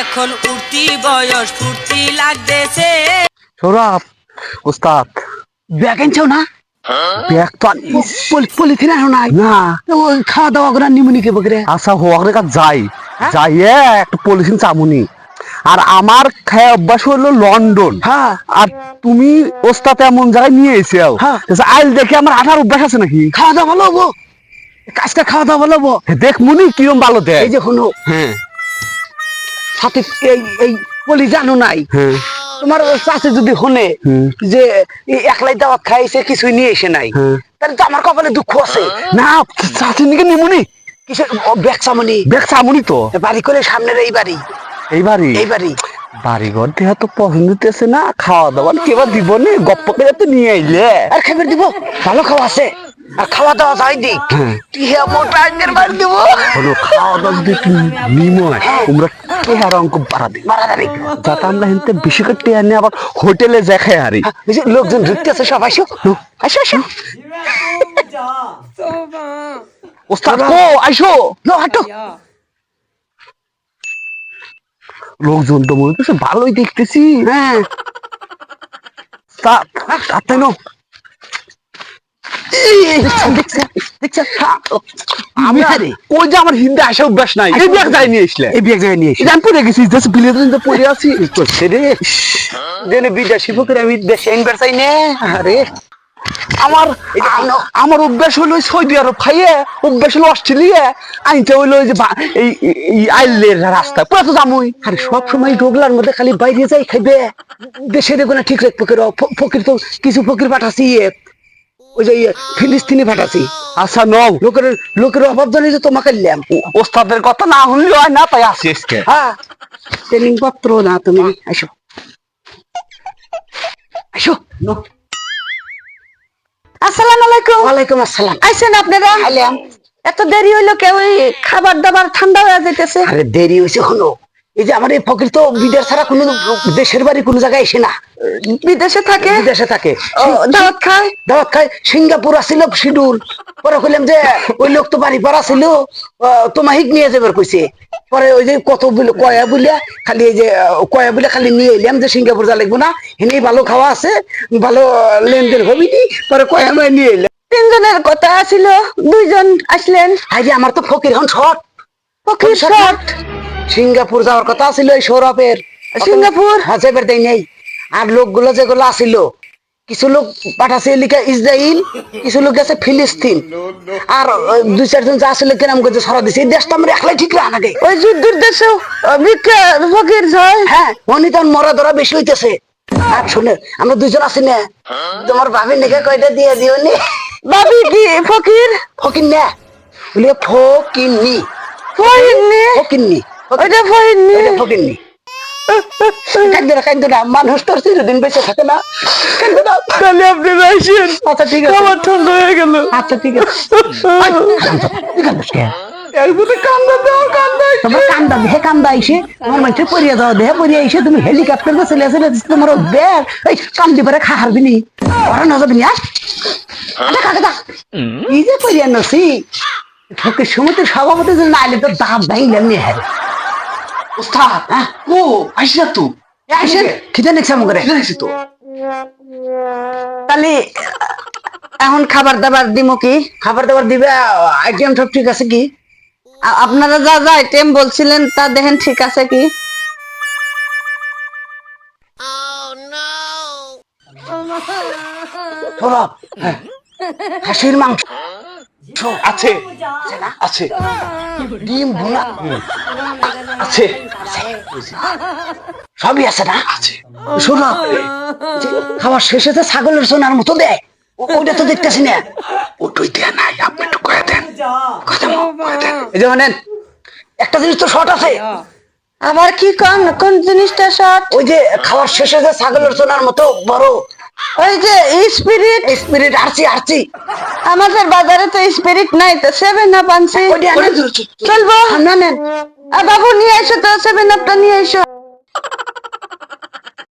এখন উঠতি বয়স ফুর্তি লাগতেছে। সৌরভ ওস্তাদ ব্যাগ আনছো না? ব্যাগ তো পলিথিন আনো নাই না। ওই খাওয়া দাওয়া করে নিমুনিকে বকরে আচ্ছা হোয়ার কাজ যাই যাইয়ে একটা পলিথিন চামুনি। আর আমার খায় অভ্যাস হলো লন্ডন। হ্যাঁ আর তুমি ওস্তাদ এমন জায়গায় নিয়ে এসেও হ্যাঁ। আইল দেখে আমার আঠার অভ্যাস আছে নাকি? খাওয়া দাওয়া ভালো হবো, কাজটা খাওয়া দাওয়া ভালো হবো। দেখ মুনি কিরম ভালো দেয়। এই যে হলো হ্যাঁ সাথে এই পলি জানো নাই হ্যাঁ তোমার চাষে যদি হনে যে একলাই দাওয়াত খাইছে কিছুই নিয়ে এসে নাই, তাহলে তো আমার কপালে দুঃখ আছে না চাষির নিকে নিমুনি কিসের ব্যাগ চামনি ব্যাগ চামুনি তো বাড়ি করে সামনের এই বাড়ি এইবারই এই বাড়ি বাড়িঘর দেহা তো পছন্দ হইতেছে না, খাওয়া দাওয়া কেবা দিব নি গপ্প করে তো নিয়ে আইলে। আর খাবার দিব ভালো খাওয়া আছে আর খাওয়া দাওয়া যাই দিক টিহা মোটা আঙ্গের বাড়ি দিব হলো খাওয়া দাওয়া যদি একটু নিময় তোমরা টেহার অঙ্ক বাড়া দিই মারা যাবে যাতে আমরা হিনতে বেশি করে টেহা নিয়ে আবার হোটেলে যাই খাই হারি। এই যে লোকজন ঢুকতে আছে সব আসো আসো আসো ওস্তাদ কো আইসো লো হাঁটো লোকজন তো মনে হচ্ছে ভালোই দেখতেছি। হ্যাঁ তাই নো ওই যে আমার হিন্দে আসা অভ্যাস নাই, এই ব্যাগ যাই নিয়ে আসলে এই ব্যাগ জায়গায় নিয়ে এসে আমি পড়ে গেছি দেশ বিলেতে পড়ে আছি রে দেনে বিদেশি ফকির আমি দেশে আনবার চাই না। আরে আমার আমার অভ্যাস হলো সৌদি আরব খাইয়ে, অভ্যাস হলো অস্ট্রেলিয়া আইনতে হইলো যে এই আইলের রাস্তা পুরো তো জামুই। আরে সব সময় ডোগলার মধ্যে খালি বাইরে যাই খাইবে, দেশের এগুলো ঠিক রাখবো ফকির তো কিছু ফকির পাঠাছি ওই যে ফিলিস্তিনি পাঠাছি। আচ্ছা নও লোকের অভাব জানি যে তোমাকে নিলাম ওস্তাদের কথা না শুনলে হয় না, তাই আসি আজকে। হ্যাঁ ট্রেনিং পত্র না তুমি আসো আসো আসসালামু আলাইকুম। ওয়ালাইকুম আসসালাম। আইছেন আপনারা? আইলাম। এত দেরি হইলো কেউ খাবার দাবার ঠান্ডা হয়ে যাইতেছে। আরে দেরি হয়েছে হলো এই যে আমার এই ফকির তো বিদেশ ছাড়া কোনো দেশের বাড়ি কোনো জায়গায় এসে না, বিদেশে থাকে, বিদেশে থাকে দাওয়াত খায়। দাওয়াত খায়। সিঙ্গাপুর আসছিল শিডিউল, পরে কইলাম যে ওই লোক তো বাড়ি পাড়া ছিল তোমাহিক নিয়ে যাবার কইছে। পরে ওই যে কত কয়া বলিয়া খালি এই যে কয়া বলে খালি নিয়ে এলাম যে সিঙ্গাপুর যা লাগবো না, এনে ভালো খাওয়া আছে ভালো লেনদেন হবি নি। পরে কয়া মায় নিয়ে এলাম। তিনজনের কথা ছিল, দুইজন আসলেন। আরে আমার তো ফকির হন শর্ট ফকির শর্ট। সিঙ্গাপুর যাওয়ার কথা ছিল ওই সৌরভের। সিঙ্গাপুর হ্যাঁ যাইবার দেয় নেই। আর লোকগুলো যেগুলো আসিল কিছু লোক পাঠাছে এলিকা ইসরায়েল, কিছু লোক গেছে ফিলিস্তিন, আর দুই চারজন যা আসলে কেরাম করছে সারা দিছে। এই দেশটা আমার একলাই ঠিক রাখা নাকি ওই যুদ্ধের দেশেও ফকির হয়। হ্যাঁ উনি তখন মরা ধরা বেশি হইতেছে। আর শুনে আমরা দুইজন আছি না, তোমার ভাবি নাকি কয়টা দিয়ে দিও নি। ভাবি কি ফকির? ফকির না বলে ফকিরনি ফকিরনি? ফকিরনি ওইটা ফকিরনি। ফকিরনি কান্দো না মানুষ তোর চিরদিন বেঁচে থাকে না, কান্দো না। তাহলে আপনি আসেন। আচ্ছা ঠিক আছে, খাবার ঠান্ডা হয়ে গেল। আচ্ছা ঠিক আছে। তোমার কান্দা দেহে কান্দা আইসে তোমার মানুষের পরিয়া যাওয়া দেহে পরিয়া আইসে তুমি হেলিকপ্টার চলে আসলে তোমার ব্যাগ এই কান্দি পারে খা হারবি নি ওরা না যাবি নি। এই যে পরিয়া নসি ফকির সমিতি সভাপতি না আইলে তো দাঁত ভাঙলেন নি। হ্যাঁ ওস্তাদ ও আইসা তো আসেন খিদে নেক্সা মগরে তো তাহলে এখন খাবার দাবার দিমো কি? খাবার দাবার দিবে আইটেম সব ঠিক আছে কি? আপনারা যা যা আইটেম বলছিলেন তা দেখেন ঠিক আছে কি? সৌরভ খাসির মাংস আছে আছে ডিম ভুনা আছে সবই আছে না? আছে সৌরভ খাবার শেষে তো ছাগলের সোনার মতো দেয় ওইটা তো দেখতেছি না। ওটাই দেয়া নাই, আপনি একটু কয়ে দেন। এই যে মানেন একটা জিনিস তো শর্ট আছে। আবার কি কোন জিনিসটা শর্ট? ওই যে খাবার শেষে যে ছাগলের সোনার মতো বড় ওই যে স্পিরিট। স্পিরিট আরছি আমাদের বাজারে তো স্পিরিট নাই, তো 7 আপ আনছি। ওইটা আনেন। চলবো? না নেন বাবু নিয়ে এসো তো 7 আপটা নিয়ে এসো।